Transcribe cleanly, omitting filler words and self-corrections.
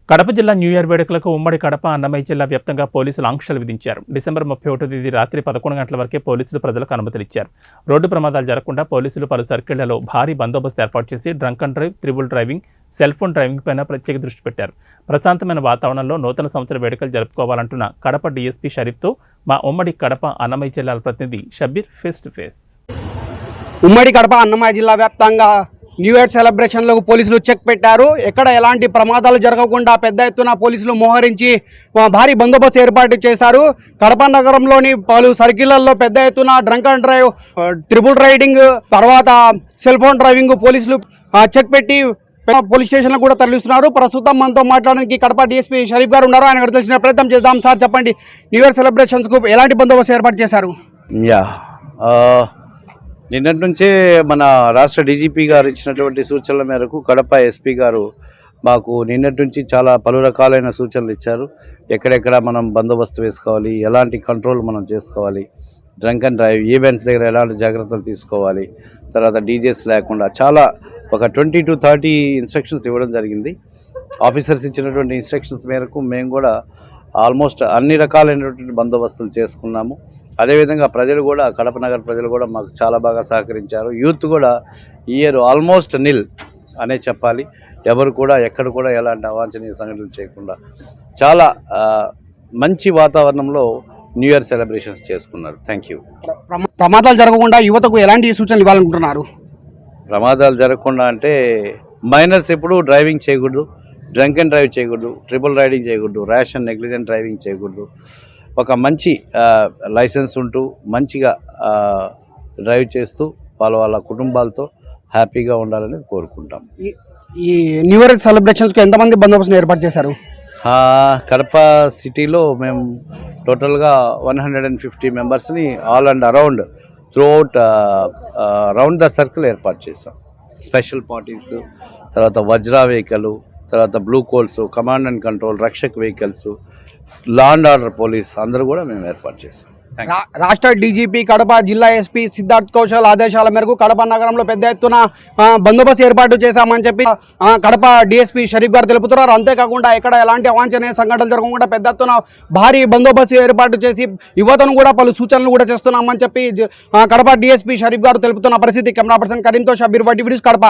కడప జిల్లా new year వేడుకలకు ఉమ్మడి కడప అన్నమయ్య జిల్లా వ్యాప్తంగా పోలీసులు ఆంక్షలు విధించారు. డిసెంబర్ 31వ తేదీ రాత్రి 11 గంటల వరకే పోలీసులు ప్రజలకు అనుమతులు ఇచ్చారు. రోడ్డు ప్రమాదాలు జరగకుండా పోలీసులు పలు సర్కిళ్లలో భారీ బందోబస్తు ఏర్పాటు చేసి drunk and drive, triple driving, cell phone driving పైన ప్రత్యేక దృష్టి పెట్టారు. ప్రశాంతమైన వాతావరణంలో నూతన సంవత్సర వేడుకలు జరుపుకోవాలంటున్న కడప డీఎస్పీ షరీఫ్తో మా ఉమ్మడి కడప అన్నమయ్య జిల్లాల ప్రతినిధి షబ్బీర్ ఫేస్ టు ఫేస్. ఉమ్మడి కడప అన్నమయ్య జిల్లా వ్యాప్తంగా న్యూ ఇయర్ సెలబ్రేషన్లకు పోలీసులు చెక్ పెట్టారు. ఎక్కడ ఎలాంటి ప్రమాదాలు జరగకుండా పెద్ద ఎత్తున పోలీసులు మోహరించి భారీ బందోబస్తు ఏర్పాటు చేశారు. కడప నగరంలోని పలు సర్కిళ్లలో పెద్ద ఎత్తున drunk and drive, triple riding, తర్వాత సెల్ ఫోన్ డ్రైవింగ్ పోలీసులు చెక్ పెట్టి పోలీస్ స్టేషన్లకు కూడా తరలిస్తున్నారు. ప్రస్తుతం మనతో మాట్లాడడానికి కడప డీఎస్పీ షరీఫ్ గారు ఉన్నారు. ఆయన తెలిసిన ప్రయత్నం చేద్దాం. సార్ చెప్పండి, న్యూ ఇయర్ సెలబ్రేషన్స్కు ఎలాంటి బందోబస్తు ఏర్పాటు చేశారు? నిన్నటి నుంచే మన రాష్ట్ర డీజీపీ గారు ఇచ్చినటువంటి సూచనల మేరకు కడప ఎస్పీ గారు మాకు నిన్నటి నుంచి చాలా పలు రకాలైన సూచనలు ఇచ్చారు. ఎక్కడెక్కడ మనం బందోబస్తు వేసుకోవాలి, ఎలాంటి కంట్రోల్ మనం చేసుకోవాలి, డ్రంక్ అండ్ డ్రైవ్ ఈవెంట్స్ దగ్గర ఎలాంటి జాగ్రత్తలు తీసుకోవాలి, తర్వాత డీజేస్ లేకుండా చాలా ఒక 20 to 30 ఇన్స్ట్రక్షన్స్ ఇవ్వడం జరిగింది. ఆఫీసర్స్ ఇచ్చినటువంటి ఇన్స్ట్రక్షన్స్ మేరకు మేము కూడా ఆల్మోస్ట్ అన్ని రకాలైనటువంటి బందోబస్తులు చేసుకున్నాము. అదేవిధంగా ప్రజలు కూడా, కడప నగర ప్రజలు కూడా మాకు చాలా బాగా సహకరించారు. యూత్ కూడా ఈ ఇయర్ ఆల్మోస్ట్ నిల్ అనే చెప్పాలి. ఎవరు కూడా ఎక్కడ కూడా ఎలాంటి అవాంఛనీయ సంఘటనలు చేయకుండా చాలా మంచి వాతావరణంలో న్యూ ఇయర్ సెలబ్రేషన్స్ చేసుకున్నారు. Thank you. ప్రమాదాలు జరగకుండా యువతకు ఎలాంటి సూచనలు ఇవ్వాలనుకుంటున్నారు? ప్రమాదాలు జరగకుండా అంటే మైనర్స్ ఎప్పుడు డ్రైవింగ్ చేయకూడదు, డ్రంక్ అండ్ డ్రైవ్ చేయకూడదు, ట్రిపుల్ రైడింగ్ చేయకూడదు, ర్యాష్ అండ్ నెగ్లిజెంట్ డ్రైవింగ్ చేయకూడదు. ఒక మంచి లైసెన్స్ ఉంటూ మంచిగా డ్రైవ్ చేస్తూ వాళ్ళ కుటుంబాలతో హ్యాపీగా ఉండాలని కోరుకుంటాం. ఈ న్యూ ఇయర్ సెలబ్రేషన్స్కి ఎంతమంది బందోబస్తును ఏర్పాటు చేశారు? కడప సిటీలో మేము టోటల్గా 150 మెంబర్స్ని all and around throughout around the circle ఏర్పాటు చేస్తాం. స్పెషల్ పార్టీస్, తర్వాత వజ్రా వెహికల్, తర్వాత blue కోల్స్, command and control, Rakshak vehicles, law and order police అందరూ కూడా మేము ఏర్పాటు చేస్తాం. రాష్ట్ర డీజీపీ కడప జిల్లా ఎస్పీ సిద్ధార్థ్ కౌశల్ ఆదేశాల మేరకు కడప నగరంలో పెద్ద ఎత్తున బందోబస్తు ఏర్పాటు చేశామని చెప్పి కడప డీఎస్పీ షరీఫ్ గారు తెలుపుతున్నారు. అంతేకాకుండా ఎక్కడ ఎలాంటి అవాంఛనీయ సంఘటనలు జరగకుండా పెద్ద ఎత్తున భారీ బందోబస్తు ఏర్పాటు చేసి యువతను కూడా పలు సూచనలు కూడా చేస్తున్నామని చెప్పి కడప డీఎస్పీ షరీఫ్ గారు తెలుపుతున్న పరిస్థితి. కెమెరా పర్సన్ కరీంతో షబ్బీర్, కడప.